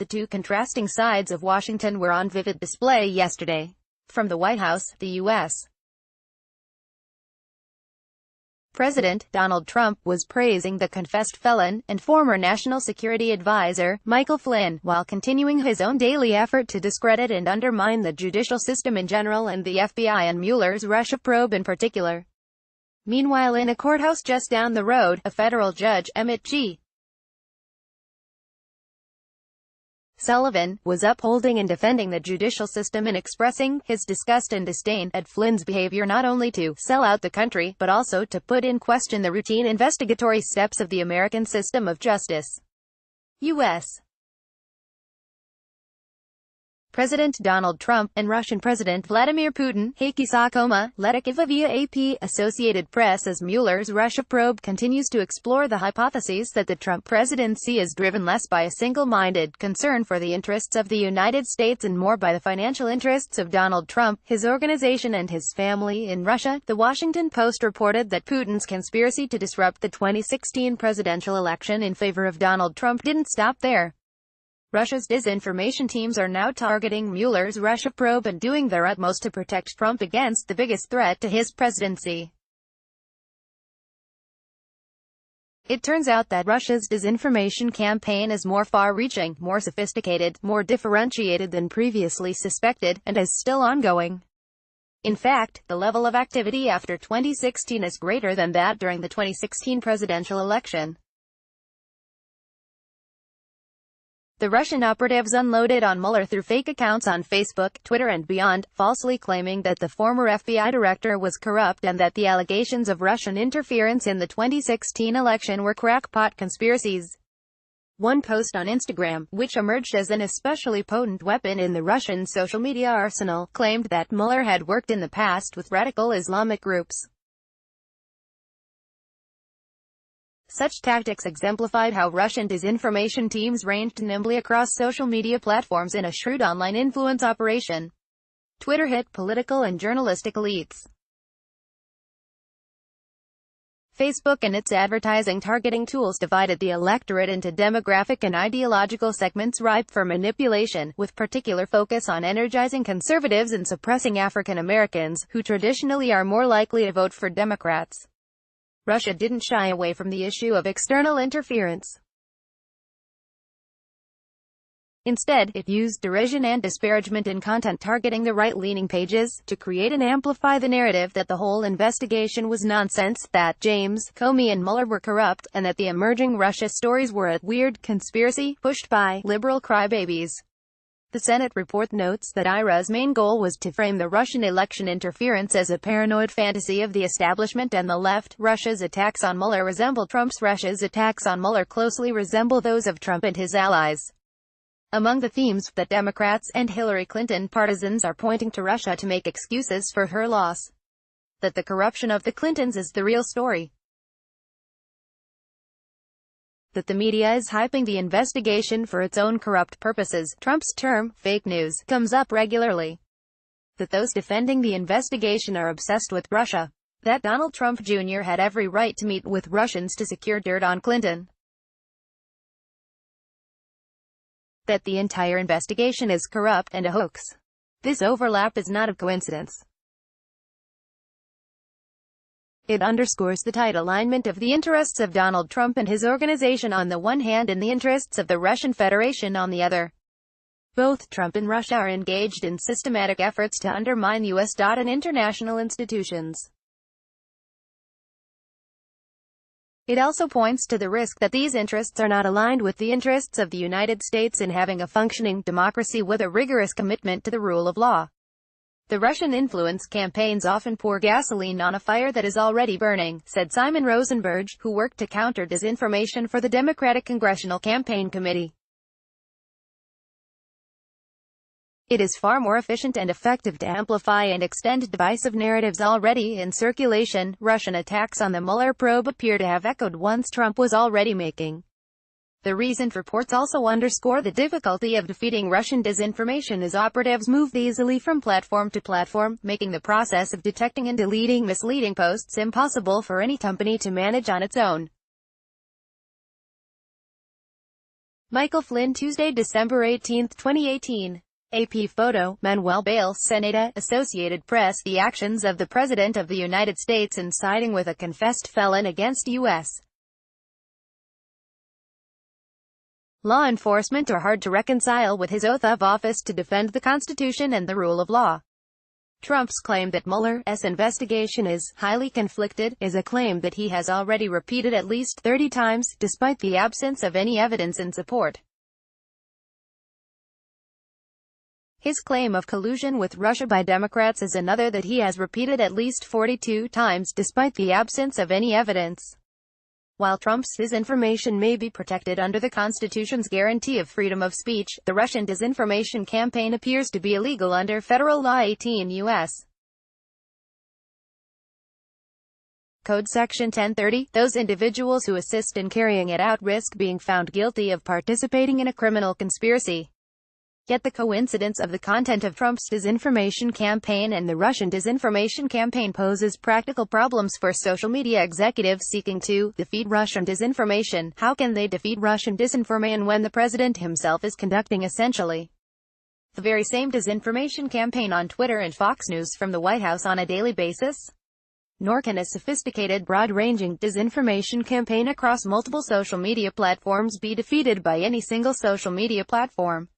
The two contrasting sides of Washington were on vivid display yesterday. From the White House, the U.S. President Donald Trump was praising the confessed felon and former National Security Advisor, Michael Flynn, while continuing his own daily effort to discredit and undermine the judicial system in general and the FBI and Mueller's Russia probe in particular. Meanwhile, in a courthouse just down the road, a federal judge, Emmett G. Sullivan, was upholding and defending the judicial system and expressing his disgust and disdain at Flynn's behavior not only to sell out the country, but also to put in question the routine investigatory steps of the American system of justice. U.S. President Donald Trump and Russian President Vladimir Putin, Sakoma, Letakova via AP, Associated Press. As Mueller's Russia probe continues to explore the hypotheses that the Trump presidency is driven less by a single-minded concern for the interests of the United States and more by the financial interests of Donald Trump, his organization and his family in Russia, The Washington Post reported that Putin's conspiracy to disrupt the 2016 presidential election in favor of Donald Trump didn't stop there. Russia's disinformation teams are now targeting Mueller's Russia probe and doing their utmost to protect Trump against the biggest threat to his presidency. It turns out that Russia's disinformation campaign is more far-reaching, more sophisticated, more differentiated than previously suspected, and is still ongoing. In fact, the level of activity after 2016 is greater than that during the 2016 presidential election. The Russian operatives unloaded on Mueller through fake accounts on Facebook, Twitter and beyond, falsely claiming that the former FBI director was corrupt and that the allegations of Russian interference in the 2016 election were crackpot conspiracies. One post on Instagram, which emerged as an especially potent weapon in the Russian social media arsenal, claimed that Mueller had worked in the past with radical Islamic groups. Such tactics exemplified how Russian disinformation teams ranged nimbly across social media platforms in a shrewd online influence operation. Twitter hit political and journalistic elites. Facebook and its advertising targeting tools divided the electorate into demographic and ideological segments ripe for manipulation, with particular focus on energizing conservatives and suppressing African Americans, who traditionally are more likely to vote for Democrats. Russia didn't shy away from the issue of external interference. Instead, it used derision and disparagement in content targeting the right-leaning pages, to create and amplify the narrative that the whole investigation was nonsense, that James Comey and Mueller were corrupt, and that the emerging Russia stories were a weird conspiracy pushed by liberal crybabies. The Senate report notes that IRA's main goal was to frame the Russian election interference as a paranoid fantasy of the establishment and the left. Russia's attacks on Mueller resemble Trump's. Russia's attacks on Mueller closely resemble those of Trump and his allies. Among the themes that Democrats and Hillary Clinton partisans are pointing to Russia to make excuses for her loss. That the corruption of the Clintons is the real story. That the media is hyping the investigation for its own corrupt purposes. Trump's term, fake news, comes up regularly. That those defending the investigation are obsessed with Russia. That Donald Trump Jr. had every right to meet with Russians to secure dirt on Clinton. That the entire investigation is corrupt and a hoax. This overlap is not a coincidence. It underscores the tight alignment of the interests of Donald Trump and his organization on the one hand and the interests of the Russian Federation on the other. Both Trump and Russia are engaged in systematic efforts to undermine U.S. and international institutions. It also points to the risk that these interests are not aligned with the interests of the United States in having a functioning democracy with a rigorous commitment to the rule of law. The Russian influence campaigns often pour gasoline on a fire that is already burning, said Simon Rosenberg, who worked to counter disinformation for the Democratic Congressional Campaign Committee. It is far more efficient and effective to amplify and extend divisive narratives already in circulation. Russian attacks on the Mueller probe appear to have echoed ones Trump was already making. The recent reports also underscore the difficulty of defeating Russian disinformation as operatives move easily from platform to platform, making the process of detecting and deleting misleading posts impossible for any company to manage on its own. Michael Flynn, Tuesday, December 18, 2018. AP photo, Manuel Bales, Senata, Associated Press. The actions of the President of the United States in siding with a confessed felon against U.S. law enforcement are hard to reconcile with his oath of office to defend the Constitution and the rule of law. Trump's claim that Mueller's investigation is highly conflicted is a claim that he has already repeated at least 30 times, despite the absence of any evidence in support. His claim of collusion with Russia by Democrats is another that he has repeated at least 42 times, despite the absence of any evidence. While Trump's disinformation may be protected under the Constitution's guarantee of freedom of speech, the Russian disinformation campaign appears to be illegal under Federal Law 18 U.S. Code Section 1030. Those individuals who assist in carrying it out risk being found guilty of participating in a criminal conspiracy. Yet the coincidence of the content of Trump's disinformation campaign and the Russian disinformation campaign poses practical problems for social media executives seeking to defeat Russian disinformation. How can they defeat Russian disinformation when the president himself is conducting essentially the very same disinformation campaign on Twitter and Fox News from the White House on a daily basis? Nor can a sophisticated, broad-ranging disinformation campaign across multiple social media platforms be defeated by any single social media platform.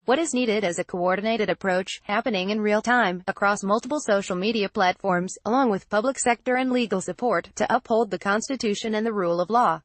What is needed is a coordinated approach, happening in real time, across multiple social media platforms, along with public sector and legal support, to uphold the Constitution and the rule of law.